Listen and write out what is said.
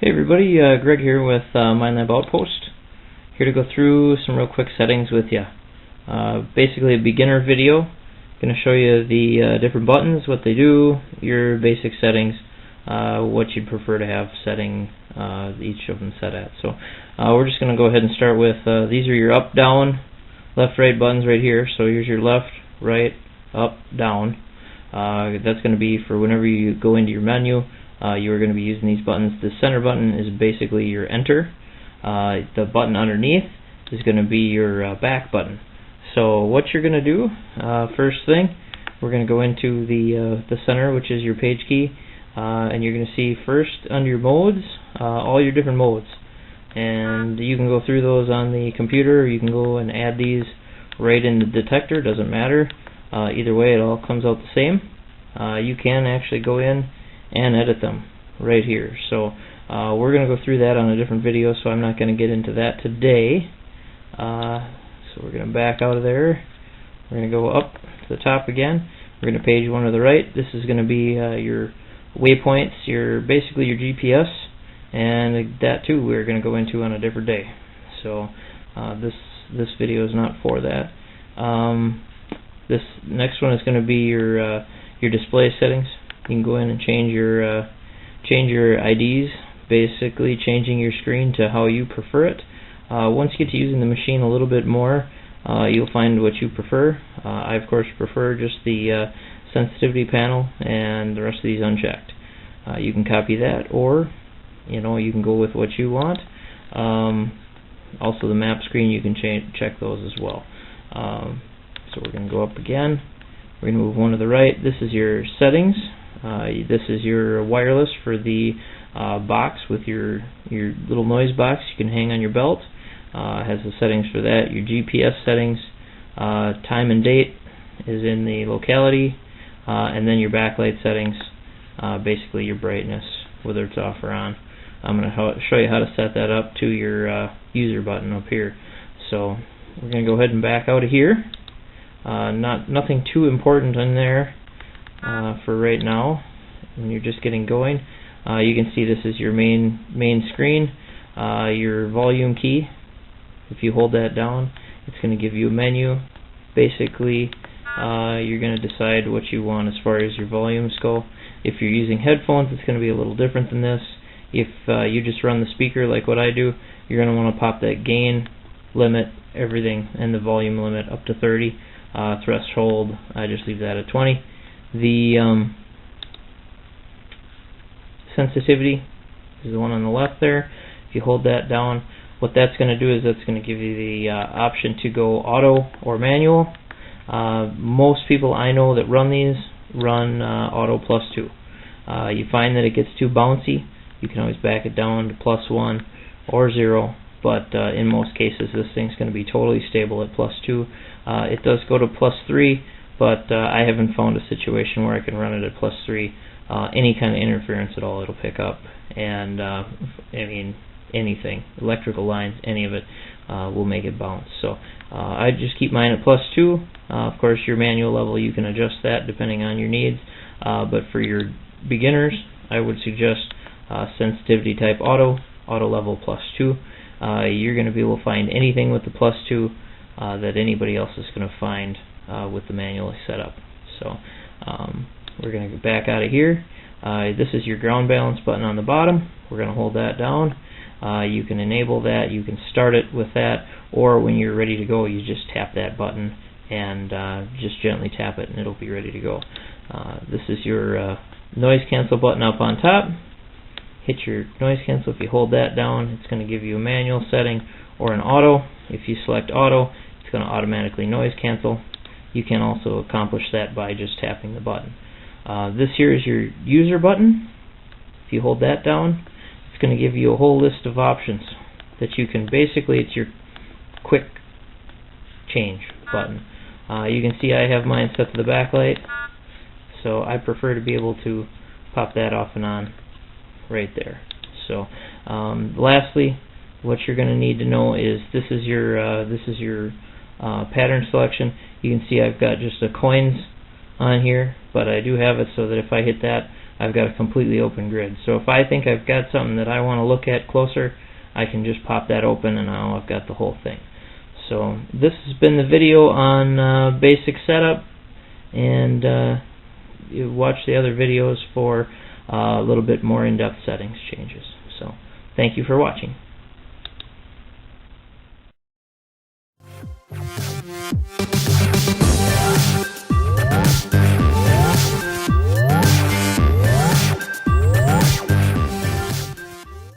Hey everybody, Greg here with Minelab Outpost. Here to go through some real quick settings with you. Basically a beginner video. Going to show you the different buttons, what they do, your basic settings, what you'd prefer to have setting each of them set at. So we're just going to go ahead and start with, these are your up, down, left, right buttons right here. So here's your left, right, up, down. That's going to be for whenever you go into your menu. You are going to be using these buttons. The center button is basically your enter. The button underneath is going to be your back button. So what you're going to do, first thing, we're going to go into the center, which is your page key, and you're going to see first under your modes, all your different modes. And you can go through those on the computer, or you can go and add these right in the detector, doesn't matter. Either way, it all comes out the same. You can actually go in and edit them right here. So we're going to go through that on a different video, so I'm not going to get into that today. So we're going to back out of there. We're going to go up to the top again. We're going to page one to the right. This is going to be your waypoints, basically your GPS, and that too we're going to go into on a different day. So this video is not for that. This next one is going to be your display settings. You can go in and change your IDs, basically changing your screen to how you prefer it. Once you get to using the machine a little bit more, you'll find what you prefer. I of course prefer just the sensitivity panel and the rest of these unchecked. You can copy that, or you can go with what you want. Also the map screen, you can check those as well. So we're going to go up again. We're going to move one to the right. This is your settings. This is your wireless for the box with your little noise box you can hang on your belt. Has the settings for that. Your GPS settings, time and date is in the locality, and then your backlight settings, basically your brightness, whether it's off or on. I'm going to show you how to set that up to your user button up here. So we're going to go ahead and back out of here. Nothing too important in there for right now. When you're just getting going, you can see this is your main screen. Your volume key, if you hold that down, it's going to give you a menu. Basically, you're going to decide what you want as far as your volumes go. If you're using headphones, it's going to be a little different than this. If you just run the speaker like what I do, you're going to want to pop that gain limit, everything, and the volume limit up to 30. Threshold, I just leave that at 20. The sensitivity is the one on the left there. If you hold that down, what that's going to do is that's going to give you the option to go auto or manual. Most people I know that run these run auto +2. You find that it gets too bouncy, you can always back it down to +1 or 0. But in most cases this thing's going to be totally stable at +2. It does go to +3, but I haven't found a situation where I can run it at +3. Any kind of interference at all it'll pick up, and I mean anything, electrical lines, any of it will make it bounce. So I just keep mine at +2. Of course your manual level you can adjust that depending on your needs, but for your beginners I would suggest sensitivity type auto level +2. You're going to be able to find anything with the +2 that anybody else is going to find with the manually set up. So we're going to go back out of here. This is your ground balance button on the bottom. We're going to hold that down. You can enable that. You can start it with that, or when you're ready to go, you just tap that button and just gently tap it and it'll be ready to go. This is your noise cancel button up on top. Hit your noise cancel. If you hold that down, it's going to give you a manual setting or an auto. If you select auto, it's going to automatically noise cancel. You can also accomplish that by just tapping the button. This here is your user button. If you hold that down, it's going to give you a whole list of options that you can basically, it's your quick change button. You can see I have mine set to the backlight, so I prefer to be able to pop that off and on right there. So lastly, what you're going to need to know is this is your pattern selection. You can see I've got just the coins on here, but I do have it so that if I hit that, I've got a completely open grid. So if I think I've got something that I want to look at closer, I can just pop that open and now I've got the whole thing. So this has been the video on basic setup, and you watch the other videos for a little bit more in-depth settings changes. So thank you for watching.